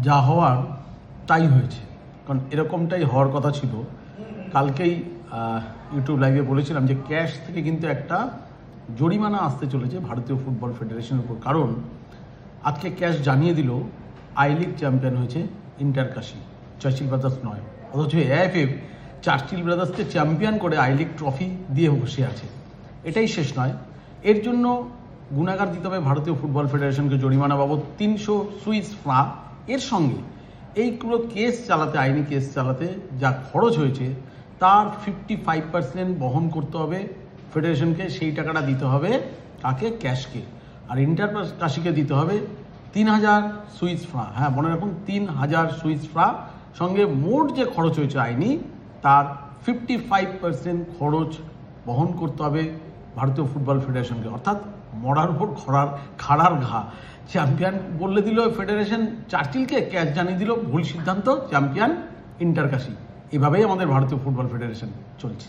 যা হওয়ার তাই হয়েছে, কারণ এরকমটাই হওয়ার কথা ছিল। কালকেই ইউটিউব লাইভে বলেছিলাম যে ক্যাশ থেকে কিন্তু একটা জরিমানা আসতে চলেছে ভারতীয় ফুটবল ফেডারেশনের উপর, কারণ আজকে ক্যাশ জানিয়ে দিল আই লিগ চ্যাম্পিয়ন হয়েছে ইন্টার কাশি, চার্চিল ব্রাদার্স নয়। অথচ এআইএফএফ চার্চিল ব্রাদার্সকে চ্যাম্পিয়ন করে আই লিগ ট্রফি দিয়ে বসে আছে। এটাই শেষ নয়, এর জন্য গুণাগার দিতে হবে ভারতীয় ফুটবল ফেডারেশনকে জরিমানা বাবদ 300 সুইস ফ্রাঁ। এর সঙ্গে এইগুলো কেস চালাতে, আইনি কেস চালাতে যা খরচ হয়েছে তার 55% বহন করতে হবে ফেডারেশনকে। সেই টাকাটা দিতে হবে কাকে? ক্যাশকে। আর ইন্টার কাশিকে দিতে হবে 3000 সুইস ফ্রাঁ। হ্যাঁ, মনে রাখুন 3000 সুইস ফ্রাঁ। সঙ্গে মোট যে খরচ হয়েছে আইনি, তার 55% খরচ বহন করতে হবে ভারতীয় ফুটবল ফেডারেশনকে। অর্থাৎ মরার উপর খাড়ার ঘা। চ্যাম্পিয়ন বললে দিল ফেডারেশন চার্চিলকে, ক্যাচ জানিয়ে দিল ভুল সিদ্ধান্ত, চ্যাম্পিয়ন ইন্টার কাশি। এভাবেই আমাদের ভারতীয় ফুটবল ফেডারেশন চলছে।